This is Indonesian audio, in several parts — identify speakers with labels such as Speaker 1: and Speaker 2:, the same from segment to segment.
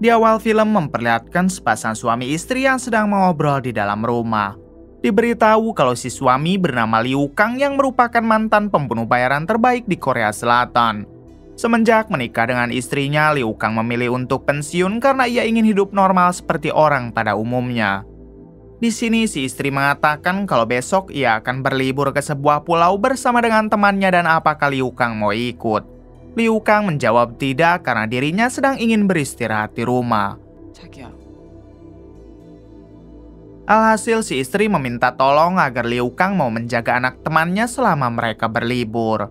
Speaker 1: Di awal film memperlihatkan sepasang suami istri yang sedang mengobrol di dalam rumah. Diberitahu kalau si suami bernama Liu Kang yang merupakan mantan pembunuh bayaran terbaik di Korea Selatan. Semenjak menikah dengan istrinya, Liu Kang memilih untuk pensiun karena ia ingin hidup normal seperti orang pada umumnya. Di sini si istri mengatakan kalau besok ia akan berlibur ke sebuah pulau bersama dengan temannya dan apakah Liu Kang mau ikut. Liu Kang menjawab tidak karena dirinya sedang ingin beristirahat di rumah. Alhasil si istri meminta tolong agar Liu Kang mau menjaga anak temannya selama mereka berlibur.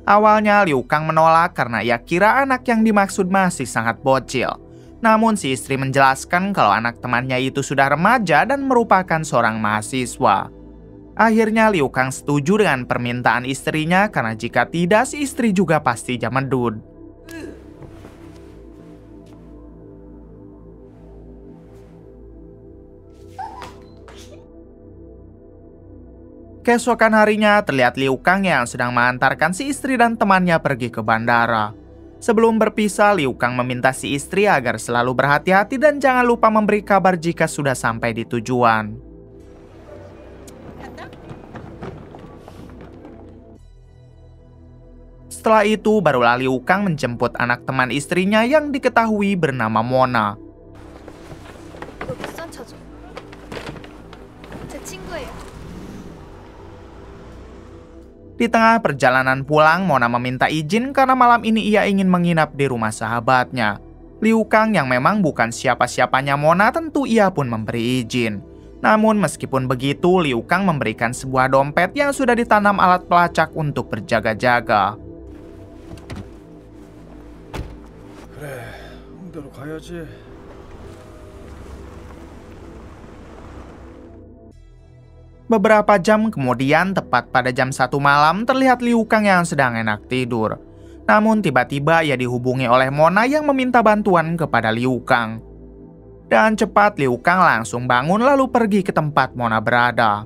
Speaker 1: Awalnya Liu Kang menolak karena ia kira anak yang dimaksud masih sangat bocil. Namun si istri menjelaskan kalau anak temannya itu sudah remaja dan merupakan seorang mahasiswa. Akhirnya Liu Kang setuju dengan permintaan istrinya karena jika tidak si istri juga pasti jamedud. Keesokan harinya terlihat Liu Kang yang sedang mengantarkan si istri dan temannya pergi ke bandara. Sebelum berpisah, Liu Kang meminta si istri agar selalu berhati-hati dan jangan lupa memberi kabar jika sudah sampai di tujuan. Setelah itu, barulah Liu Kang menjemput anak teman istrinya yang diketahui bernama Mona. Di tengah perjalanan pulang, Mona meminta izin karena malam ini ia ingin menginap di rumah sahabatnya. Liu Kang yang memang bukan siapa-siapanya Mona, tentu ia pun memberi izin. Namun meskipun begitu, Liu Kang memberikan sebuah dompet yang sudah ditanam alat pelacak untuk berjaga-jaga. Beberapa jam kemudian, tepat pada jam 1 malam, terlihat Liu Kang yang sedang enak tidur. Namun tiba-tiba ia dihubungi oleh Mona yang meminta bantuan kepada Liu Kang. Dan cepat Liu Kang langsung bangun lalu pergi ke tempat Mona berada.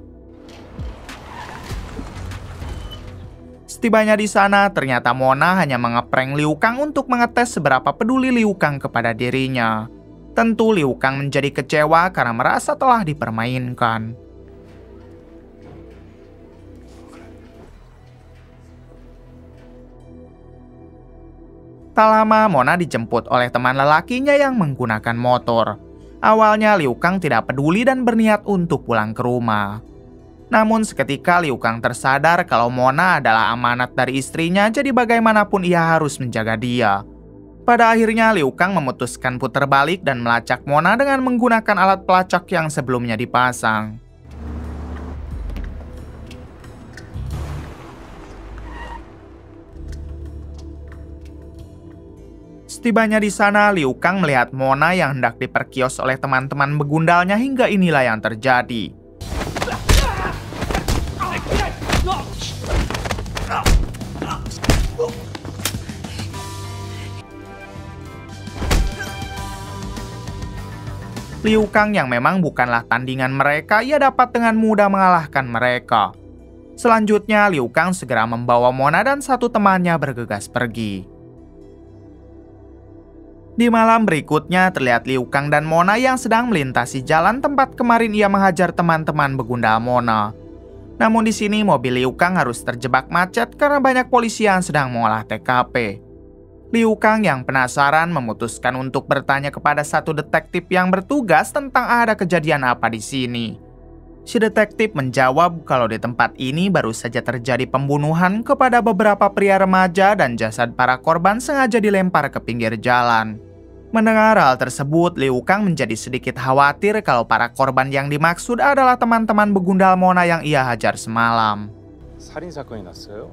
Speaker 1: Setibanya di sana, ternyata Mona hanya mengeprank Liu Kang untuk mengetes seberapa peduli Liu Kang kepada dirinya. Tentu Liu Kang menjadi kecewa karena merasa telah dipermainkan. Tak lama, Mona dijemput oleh teman lelakinya yang menggunakan motor. Awalnya Liu Kang tidak peduli dan berniat untuk pulang ke rumah. Namun seketika Liu Kang tersadar kalau Mona adalah amanat dari istrinya, jadi bagaimanapun ia harus menjaga dia. Pada akhirnya Liu Kang memutuskan putar balik dan melacak Mona dengan menggunakan alat pelacak yang sebelumnya dipasang. Setibanya di sana, Liu Kang melihat Mona yang hendak diperkios oleh teman-teman begundalnya hingga inilah yang terjadi. Liu Kang yang memang bukanlah tandingan mereka, ia dapat dengan mudah mengalahkan mereka. Selanjutnya, Liu Kang segera membawa Mona dan satu temannya bergegas pergi. Di malam berikutnya, terlihat Liu Kang dan Mona yang sedang melintasi jalan tempat kemarin ia menghajar teman-teman begundal Mona. Namun di sini mobil Liu Kang harus terjebak macet karena banyak polisi yang sedang mengolah TKP. Liu Kang yang penasaran memutuskan untuk bertanya kepada satu detektif yang bertugas tentang ada kejadian apa di sini. Si detektif menjawab kalau di tempat ini baru saja terjadi pembunuhan kepada beberapa pria remaja dan jasad para korban sengaja dilempar ke pinggir jalan. Mendengar hal tersebut, Liu Kang menjadi sedikit khawatir kalau para korban yang dimaksud adalah teman-teman begundal Mona yang ia hajar semalam.
Speaker 2: 살인 사건이 났어요?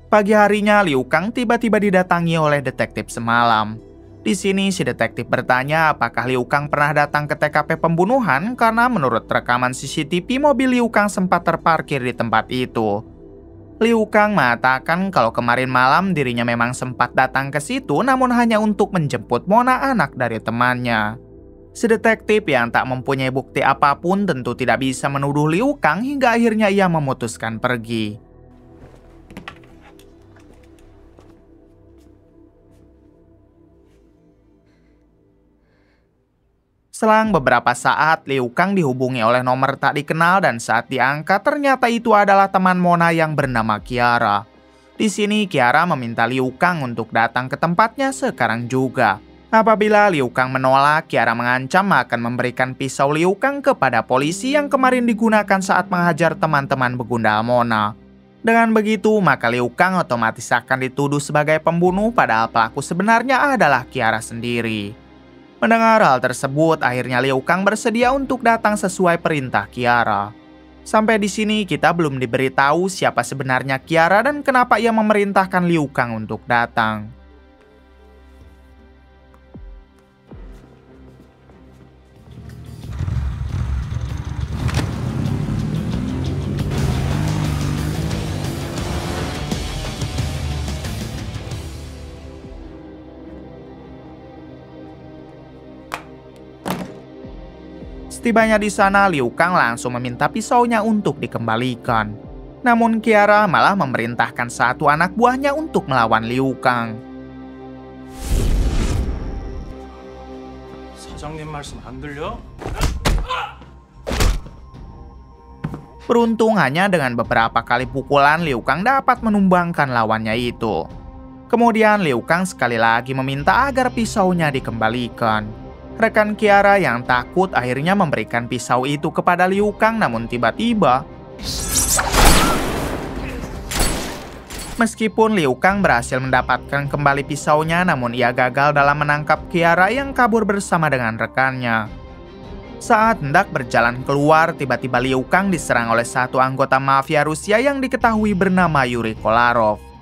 Speaker 1: Pagi harinya, Liu Kang tiba-tiba didatangi oleh detektif semalam. Di sini si detektif bertanya apakah Liu Kang pernah datang ke TKP pembunuhan karena menurut rekaman CCTV mobil Liu Kang sempat terparkir di tempat itu. Liu Kang mengatakan kalau kemarin malam dirinya memang sempat datang ke situ namun hanya untuk menjemput Mona, anak dari temannya. Si detektif yang tak mempunyai bukti apapun tentu tidak bisa menuduh Liu Kang hingga akhirnya ia memutuskan pergi. Selang beberapa saat, Liu Kang dihubungi oleh nomor tak dikenal dan saat diangkat ternyata itu adalah teman Mona yang bernama Kiara. Di sini Kiara meminta Liu Kang untuk datang ke tempatnya sekarang juga. Apabila Liu Kang menolak, Kiara mengancam akan memberikan pisau Liu Kang kepada polisi yang kemarin digunakan saat menghajar teman-teman begundal Mona. Dengan begitu, maka Liu Kang otomatis akan dituduh sebagai pembunuh padahal pelaku sebenarnya adalah Kiara sendiri. Mendengar hal tersebut, akhirnya Liu Kang bersedia untuk datang sesuai perintah Kiara. Sampai di sini kita belum diberitahu siapa sebenarnya Kiara dan kenapa ia memerintahkan Liu Kang untuk datang. Setibanya di sana, Liu Kang langsung meminta pisaunya untuk dikembalikan. Namun Kiara malah memerintahkan satu anak buahnya untuk melawan Liu Kang.
Speaker 2: 사장님 말씀 안 들려?
Speaker 1: Beruntung hanya dengan beberapa kali pukulan Liu Kang dapat menumbangkan lawannya itu. Kemudian Liu Kang sekali lagi meminta agar pisaunya dikembalikan. Rekan Kiara yang takut akhirnya memberikan pisau itu kepada Liu Kang namun tiba-tiba meskipun Liu Kang berhasil mendapatkan kembali pisaunya namun ia gagal dalam menangkap Kiara yang kabur bersama dengan rekannya. Saat hendak berjalan keluar, tiba-tiba Liu Kang diserang oleh satu anggota mafia Rusia yang diketahui bernama Yuri Kolarov.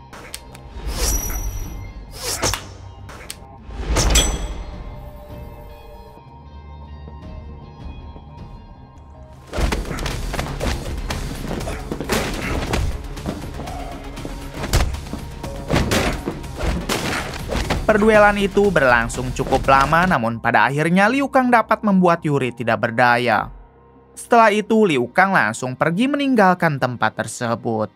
Speaker 1: Perduelan itu berlangsung cukup lama namun pada akhirnya Liu Kang dapat membuat Yuri tidak berdaya. Setelah itu Liu Kang langsung pergi meninggalkan tempat tersebut.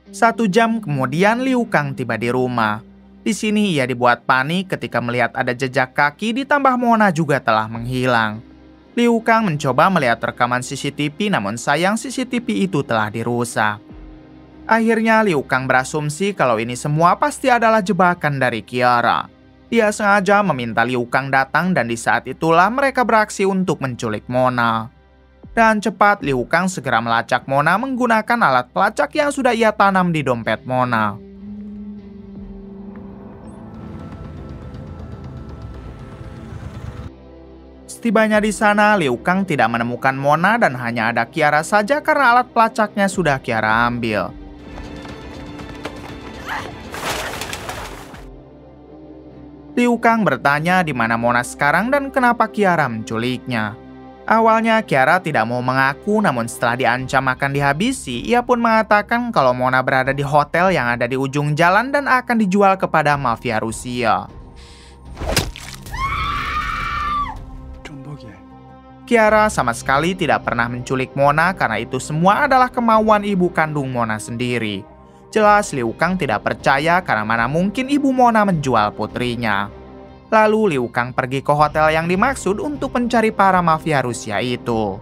Speaker 1: Satu jam kemudian Liu Kang tiba di rumah. Di sini ia dibuat panik ketika melihat ada jejak kaki ditambah Mona juga telah menghilang. Liu Kang mencoba melihat rekaman CCTV namun sayang CCTV itu telah dirusak. Akhirnya Liu Kang berasumsi kalau ini semua pasti adalah jebakan dari Kiara. Dia sengaja meminta Liu Kang datang dan di saat itulah mereka beraksi untuk menculik Mona. Dan cepat Liu Kang segera melacak Mona menggunakan alat pelacak yang sudah ia tanam di dompet Mona. Setibanya di sana, Liu Kang tidak menemukan Mona dan hanya ada Kiara saja karena alat pelacaknya sudah Kiara ambil. Liu Kang bertanya di mana Mona sekarang dan kenapa Kiara menculiknya. Awalnya Kiara tidak mau mengaku namun setelah diancam akan dihabisi, ia pun mengatakan kalau Mona berada di hotel yang ada di ujung jalan dan akan dijual kepada mafia Rusia. Kiara sama sekali tidak pernah menculik Mona karena itu semua adalah kemauan ibu kandung Mona sendiri. Jelas Liu Kang tidak percaya karena mana mungkin ibu Mona menjual putrinya. Lalu Liu Kang pergi ke hotel yang dimaksud untuk mencari para mafia Rusia itu.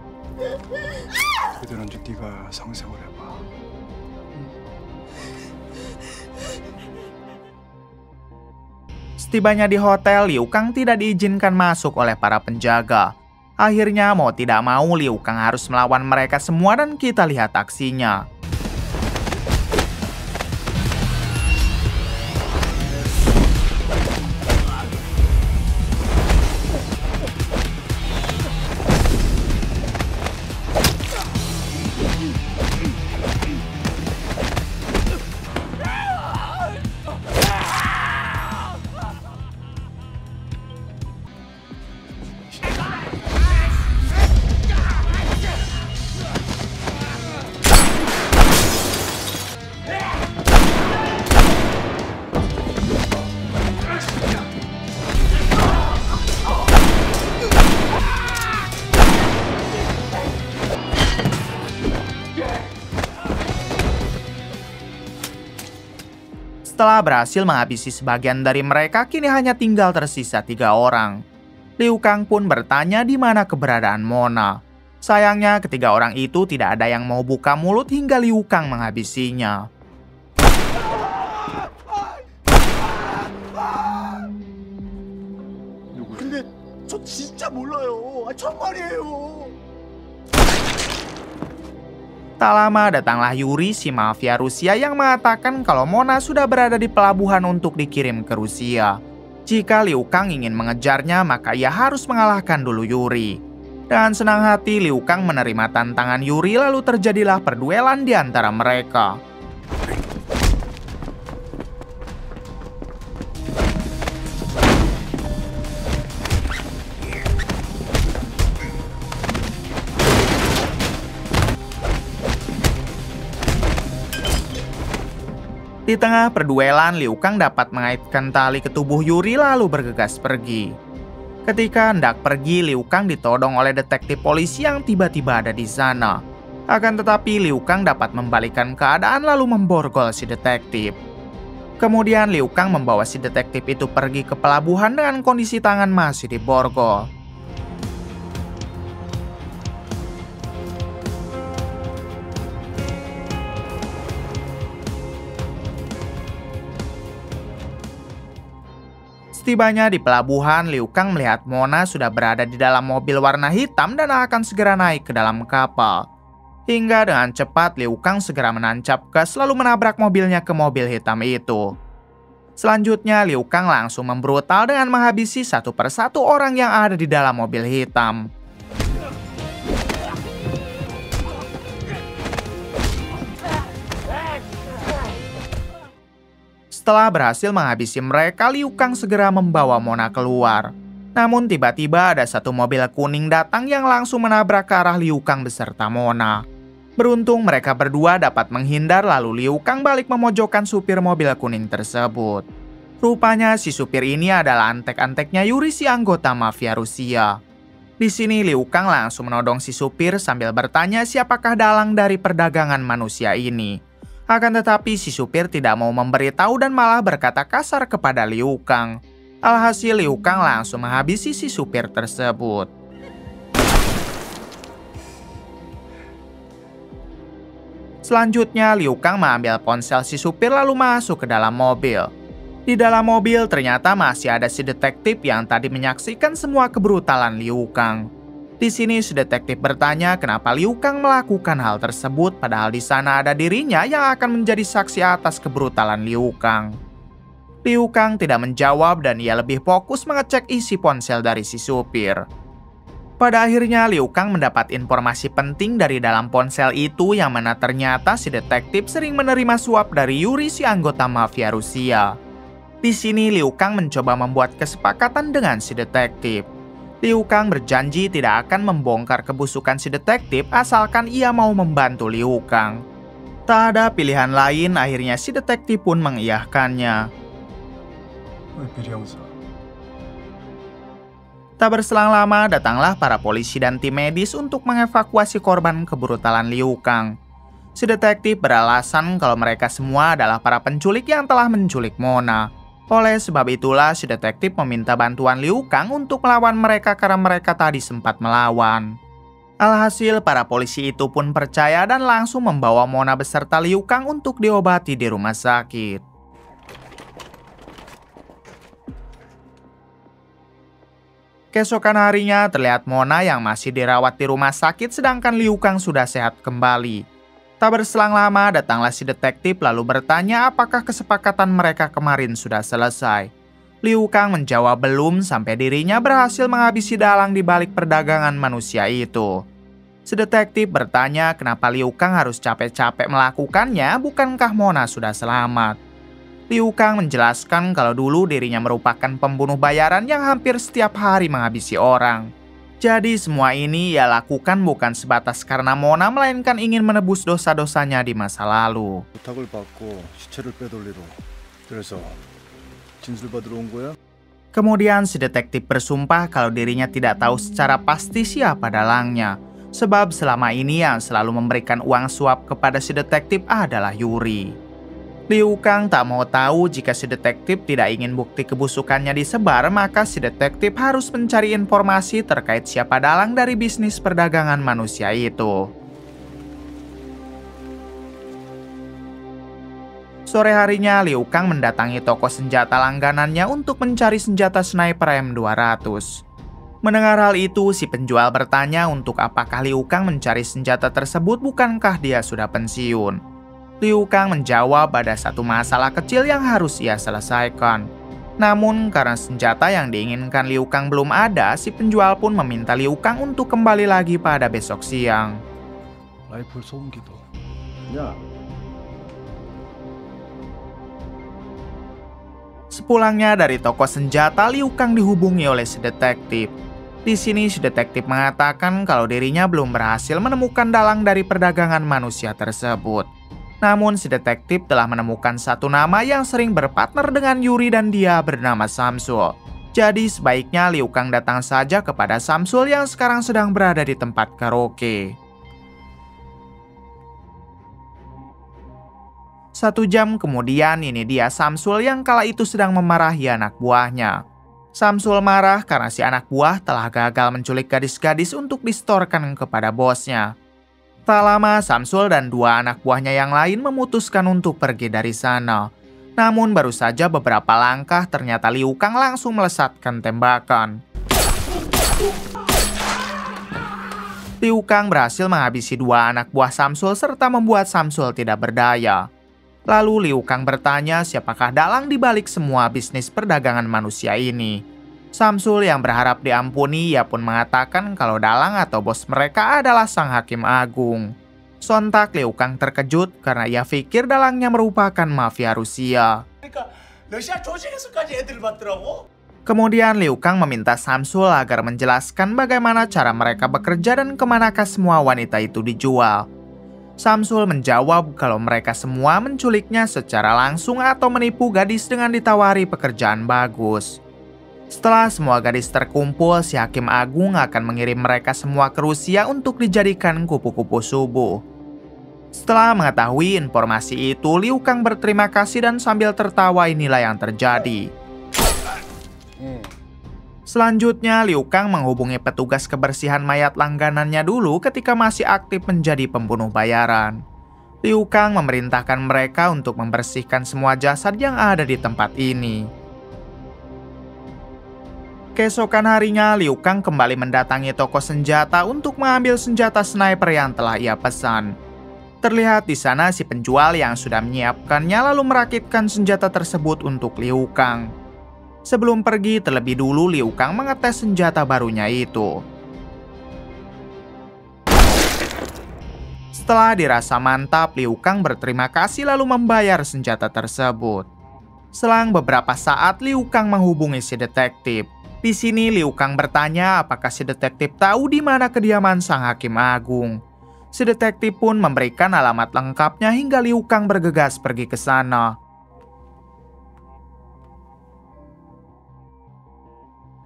Speaker 1: Setibanya di hotel, Liu Kang tidak diizinkan masuk oleh para penjaga. Akhirnya mau tidak mau Liu Kang harus melawan mereka semua dan kita lihat aksinya. Setelah berhasil menghabisi sebagian dari mereka, kini hanya tinggal tersisa 3 orang. Liu Kang pun bertanya di mana keberadaan Mona. Sayangnya ketiga orang itu tidak ada yang mau buka mulut hingga Liu Kang menghabisinya.
Speaker 3: 근데 저 진짜 몰라요. 정말이에요.
Speaker 1: Tak lama datanglah Yuri, si mafia Rusia yang mengatakan kalau Mona sudah berada di pelabuhan untuk dikirim ke Rusia. Jika Liu Kang ingin mengejarnya, maka ia harus mengalahkan dulu Yuri. Dengan senang hati, Liu Kang menerima tantangan Yuri, lalu terjadilah perduelan di antara mereka. Di tengah perduelan, Liu Kang dapat mengaitkan tali ke tubuh Yuri lalu bergegas pergi. Ketika hendak pergi, Liu Kang ditodong oleh detektif polisi yang tiba-tiba ada di sana. Akan tetapi Liu Kang dapat membalikan keadaan lalu memborgol si detektif. Kemudian Liu Kang membawa si detektif itu pergi ke pelabuhan dengan kondisi tangan masih diborgol. Setibanya di pelabuhan, Liu Kang melihat Mona sudah berada di dalam mobil warna hitam dan akan segera naik ke dalam kapal. Hingga dengan cepat Liu Kang segera menancap gas lalu menabrak mobilnya ke mobil hitam itu. Selanjutnya Liu Kang langsung membrutal dengan menghabisi satu persatu orang yang ada di dalam mobil hitam. Setelah berhasil menghabisi mereka, Liu Kang segera membawa Mona keluar. Namun tiba-tiba ada satu mobil kuning datang yang langsung menabrak ke arah Liu Kang beserta Mona. Beruntung mereka berdua dapat menghindar lalu Liu Kang balik memojokkan supir mobil kuning tersebut. Rupanya si supir ini adalah antek-anteknya Yuri, si anggota mafia Rusia. Di sini Liu Kang langsung menodong si supir sambil bertanya siapakah dalang dari perdagangan manusia ini. Akan tetapi si supir tidak mau memberitahu dan malah berkata kasar kepada Liu Kang. Alhasil Liu Kang langsung menghabisi si supir tersebut. Selanjutnya Liu Kang mengambil ponsel si supir lalu masuk ke dalam mobil. Di dalam mobil ternyata masih ada si detektif yang tadi menyaksikan semua kebrutalan Liu Kang. Di sini si detektif bertanya kenapa Liu Kang melakukan hal tersebut padahal di sana ada dirinya yang akan menjadi saksi atas kebrutalan Liu Kang. Liu Kang tidak menjawab dan ia lebih fokus mengecek isi ponsel dari si supir. Pada akhirnya Liu Kang mendapat informasi penting dari dalam ponsel itu yang mana ternyata si detektif sering menerima suap dari Yuri, si anggota mafia Rusia. Di sini Liu Kang mencoba membuat kesepakatan dengan si detektif. Liu Kang berjanji tidak akan membongkar kebusukan si detektif asalkan ia mau membantu Liu Kang. Tak ada pilihan lain, akhirnya si detektif pun mengiyakannya. Tak berselang lama, datanglah para polisi dan tim medis untuk mengevakuasi korban kebrutalan Liu Kang. Si detektif beralasan kalau mereka semua adalah para penculik yang telah menculik Mona. Oleh sebab itulah si detektif meminta bantuan Liu Kang untuk melawan mereka karena mereka tadi sempat melawan. Alhasil para polisi itu pun percaya dan langsung membawa Mona beserta Liu Kang untuk diobati di rumah sakit. Keesokan harinya terlihat Mona yang masih dirawat di rumah sakit sedangkan Liu Kang sudah sehat kembali. Tak berselang lama datanglah si detektif lalu bertanya apakah kesepakatan mereka kemarin sudah selesai. Liu Kang menjawab belum sampai dirinya berhasil menghabisi dalang di balik perdagangan manusia itu. Si detektif bertanya kenapa Liu Kang harus capek-capek melakukannya, bukankah Mona sudah selamat? Liu Kang menjelaskan kalau dulu dirinya merupakan pembunuh bayaran yang hampir setiap hari menghabisi orang. Jadi semua ini ia lakukan bukan sebatas karena Mona, melainkan ingin menebus dosa-dosanya di masa lalu.
Speaker 3: 부탁을 받고 시체를 빼돌리러. 그래서 진술 받으러 온 거야?
Speaker 1: Kemudian si detektif bersumpah kalau dirinya tidak tahu secara pasti siapa dalangnya. Sebab selama ini yang selalu memberikan uang suap kepada si detektif adalah Yuri. Liu Kang tak mau tahu jika si detektif tidak ingin bukti kebusukannya disebar, maka si detektif harus mencari informasi terkait siapa dalang dari bisnis perdagangan manusia itu. Sore harinya, Liu Kang mendatangi toko senjata langganannya untuk mencari senjata sniper M200. Mendengar hal itu, si penjual bertanya untuk apakah Liu Kang mencari senjata tersebut, bukankah dia sudah pensiun. Liu Kang menjawab ada satu masalah kecil yang harus ia selesaikan. Namun karena senjata yang diinginkan Liu Kang belum ada, si penjual pun meminta Liu Kang untuk kembali lagi pada besok siang.
Speaker 3: 라이플 소음기도. 야.
Speaker 1: Sepulangnya dari toko senjata, Liu Kang dihubungi oleh si detektif. Di sini si detektif mengatakan kalau dirinya belum berhasil menemukan dalang dari perdagangan manusia tersebut. Namun si detektif telah menemukan satu nama yang sering berpartner dengan Yuri dan dia bernama Samsul. Jadi sebaiknya Liu Kang datang saja kepada Samsul yang sekarang sedang berada di tempat karaoke. 1 jam kemudian ini dia Samsul yang kala itu sedang memarahi anak buahnya. Samsul marah karena si anak buah telah gagal menculik gadis-gadis untuk distorkan kepada bosnya. Tak lama Samsul dan 2 anak buahnya yang lain memutuskan untuk pergi dari sana. Namun baru saja beberapa langkah ternyata Liu Kang langsung melesatkan tembakan. Liu Kang berhasil menghabisi 2 anak buah Samsul serta membuat Samsul tidak berdaya. Lalu Liu Kang bertanya siapakah dalang di balik semua bisnis perdagangan manusia ini. Samsul yang berharap diampuni, ia pun mengatakan kalau dalang atau bos mereka adalah sang hakim agung. Sontak Liu Kang terkejut karena ia pikir dalangnya merupakan mafia Rusia. Kemudian Liu Kang meminta Samsul agar menjelaskan bagaimana cara mereka bekerja dan kemanakah semua wanita itu dijual. Samsul menjawab kalau mereka semua menculiknya secara langsung atau menipu gadis dengan ditawari pekerjaan bagus. Setelah semua gadis terkumpul, si hakim agung akan mengirim mereka semua ke Rusia untuk dijadikan kupu-kupu subuh. Setelah mengetahui informasi itu, Liu Kang berterima kasih dan sambil tertawa inilah yang terjadi. Selanjutnya, Liu Kang menghubungi petugas kebersihan mayat langganannya dulu ketika masih aktif menjadi pembunuh bayaran. Liu Kang memerintahkan mereka untuk membersihkan semua jasad yang ada di tempat ini. Keesokan harinya, Liu Kang kembali mendatangi toko senjata untuk mengambil senjata sniper yang telah ia pesan. Terlihat di sana si penjual yang sudah menyiapkannya lalu merakitkan senjata tersebut untuk Liu Kang. Sebelum pergi, terlebih dulu Liu Kang mengetes senjata barunya itu. Setelah dirasa mantap, Liu Kang berterima kasih lalu membayar senjata tersebut. Selang beberapa saat, Liu Kang menghubungi si detektif. Di sini Liu Kang bertanya apakah si detektif tahu di mana kediaman sang hakim agung. Si detektif pun memberikan alamat lengkapnya hingga Liu Kang bergegas pergi ke sana.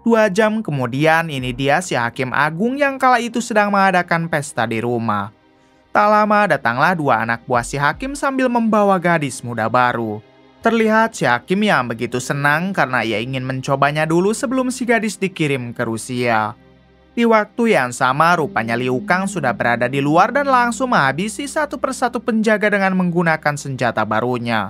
Speaker 1: 2 jam kemudian ini dia si hakim agung yang kala itu sedang mengadakan pesta di rumah. Tak lama datanglah 2 anak buah si hakim sambil membawa gadis muda baru. Terlihat si hakim yang begitu senang karena ia ingin mencobanya dulu sebelum si gadis dikirim ke Rusia. Di waktu yang sama rupanya Liu Kang sudah berada di luar dan langsung menghabisi satu persatu penjaga dengan menggunakan senjata barunya.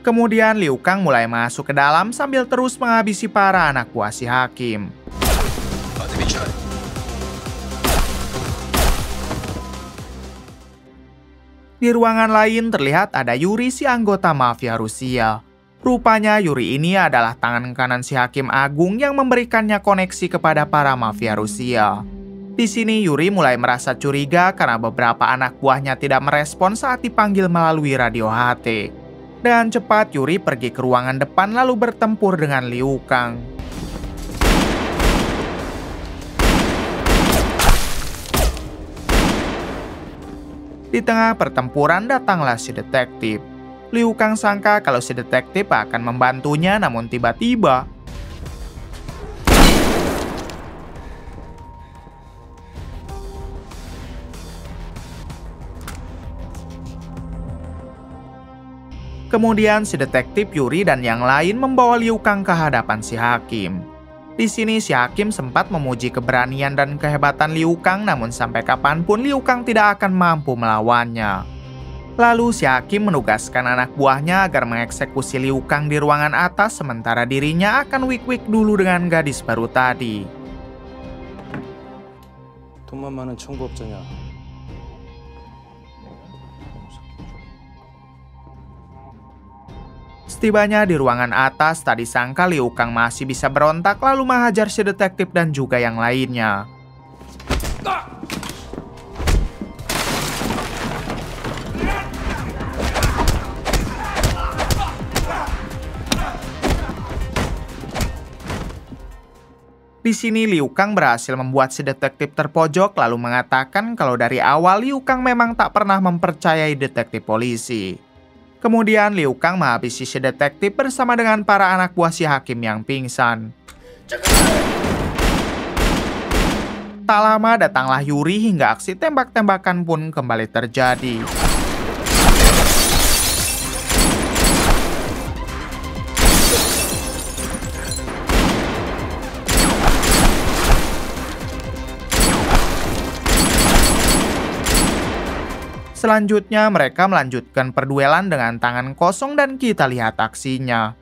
Speaker 1: Kemudian Liu Kang mulai masuk ke dalam sambil terus menghabisi para anak buah si hakim. Di ruangan lain terlihat ada Yuri, si anggota mafia Rusia. Rupanya Yuri ini adalah tangan kanan si hakim agung yang memberikannya koneksi kepada para mafia Rusia. Di sini Yuri mulai merasa curiga karena beberapa anak buahnya tidak merespon saat dipanggil melalui radio HT. Dan cepat Yuri pergi ke ruangan depan lalu bertempur dengan Liu Kang. Di tengah pertempuran datanglah si detektif. Liu Kang sangka kalau si detektif akan membantunya, namun tiba-tiba kemudian si detektif Yuri dan yang lain membawa Liu Kang ke hadapan si hakim. Di sini si hakim sempat memuji keberanian dan kehebatan Liu Kang, namun sampai kapanpun Liu Kang tidak akan mampu melawannya. Lalu si hakim menugaskan anak buahnya agar mengeksekusi Liu Kang di ruangan atas, sementara dirinya akan wik-wik dulu dengan gadis baru tadi.
Speaker 2: 돈만 많은 청부업자냐?
Speaker 1: Setibanya di ruangan atas, tadi sangka Liu Kang masih bisa berontak lalu menghajar si detektif dan juga yang lainnya. Di sini Liu Kang berhasil membuat si detektif terpojok lalu mengatakan kalau dari awal Liu Kang memang tak pernah mempercayai detektif polisi. Kemudian Liu Kang menghabisi si detektif bersama dengan para anak buah si hakim yang pingsan. Tak lama datanglah Yuri hingga aksi tembak-tembakan pun kembali terjadi. Selanjutnya mereka melanjutkan perduelan dengan tangan kosong dan kita lihat aksinya.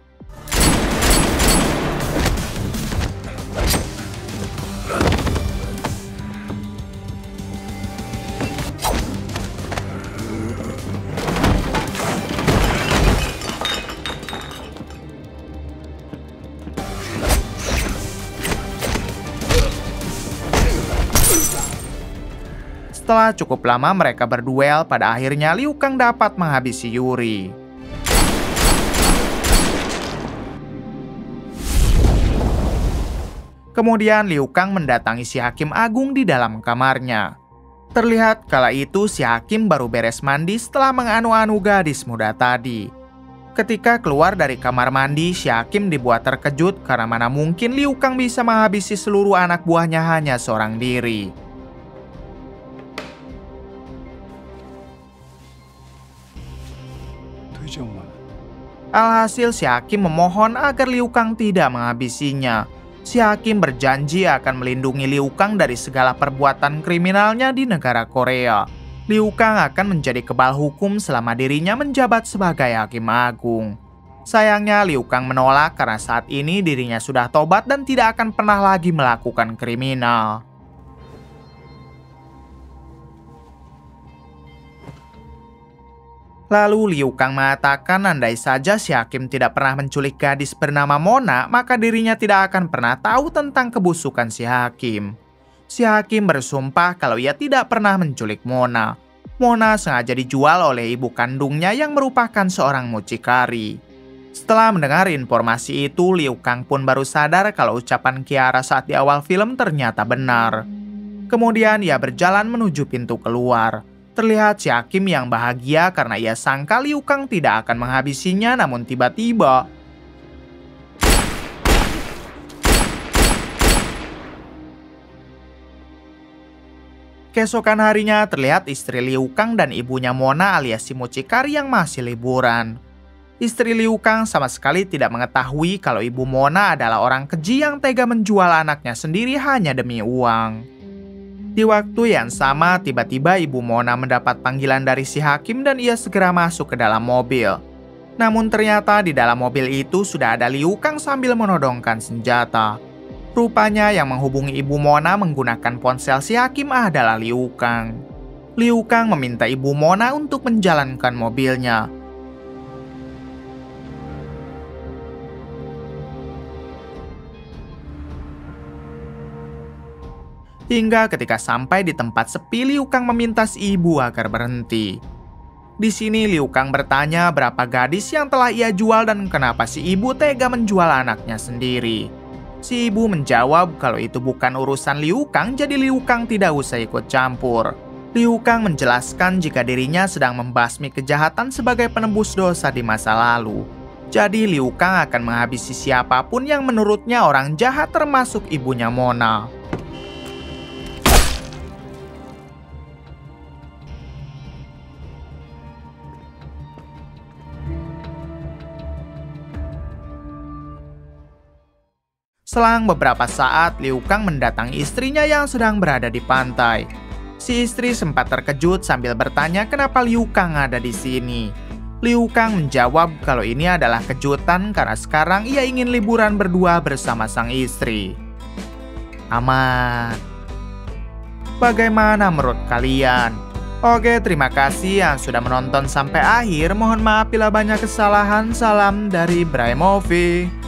Speaker 1: Setelah cukup lama mereka berduel, pada akhirnya Liu Kang dapat menghabisi Yuri. Kemudian Liu Kang mendatangi si hakim agung di dalam kamarnya. Terlihat kala itu si hakim baru beres mandi setelah menganu-anu gadis muda tadi. Ketika keluar dari kamar mandi, si hakim dibuat terkejut karena mana mungkin Liu Kang bisa menghabisi seluruh anak buahnya hanya seorang diri. Alhasil si hakim memohon agar Liu Kang tidak menghabisinya. Si hakim berjanji akan melindungi Liu Kang dari segala perbuatan kriminalnya di negara Korea. Liu Kang akan menjadi kebal hukum selama dirinya menjabat sebagai hakim agung. Sayangnya Liu Kang menolak karena saat ini dirinya sudah tobat dan tidak akan pernah lagi melakukan kriminal. Lalu Liu Kang mengatakan andai saja si hakim tidak pernah menculik gadis bernama Mona, maka dirinya tidak akan pernah tahu tentang kebusukan si hakim. Si hakim bersumpah kalau ia tidak pernah menculik Mona. Mona sengaja dijual oleh ibu kandungnya yang merupakan seorang mucikari. Setelah mendengar informasi itu, Liu Kang pun baru sadar kalau ucapan Kiara saat di awal film ternyata benar. Kemudian ia berjalan menuju pintu keluar. Terlihat si hakim yang bahagia karena ia sangka Liu Kang tidak akan menghabisinya, namun tiba-tiba keesokan harinya terlihat istri Liu Kang dan ibunya Mona alias si mucikari yang masih liburan. Istri Liu Kang sama sekali tidak mengetahui kalau ibu Mona adalah orang keji yang tega menjual anaknya sendiri hanya demi uang. Di waktu yang sama, tiba-tiba ibu Mona mendapat panggilan dari si hakim dan ia segera masuk ke dalam mobil. Namun ternyata di dalam mobil itu sudah ada Liu Kang sambil menodongkan senjata. Rupanya yang menghubungi Ibu Mona menggunakan ponsel si hakim adalah Liu Kang. Liu Kang meminta Ibu Mona untuk menjalankan mobilnya. Hingga ketika sampai di tempat sepi, Liu Kang meminta si ibu agar berhenti. Di sini Liu Kang bertanya berapa gadis yang telah ia jual dan kenapa si ibu tega menjual anaknya sendiri. Si ibu menjawab kalau itu bukan urusan Liu Kang, jadi Liu Kang tidak usah ikut campur. Liu Kang menjelaskan jika dirinya sedang membasmi kejahatan sebagai penebus dosa di masa lalu. Jadi Liu Kang akan menghabisi siapapun yang menurutnya orang jahat termasuk ibunya Mona. Selang beberapa saat, Liu Kang mendatangi istrinya yang sedang berada di pantai. Si istri sempat terkejut sambil bertanya kenapa Liu Kang ada di sini. Liu Kang menjawab kalau ini adalah kejutan karena sekarang ia ingin liburan berdua bersama sang istri. Aman. Bagaimana menurut kalian? Oke, terima kasih yang sudah menonton sampai akhir. Mohon maaf bila banyak kesalahan. Salam dari Bray Movie.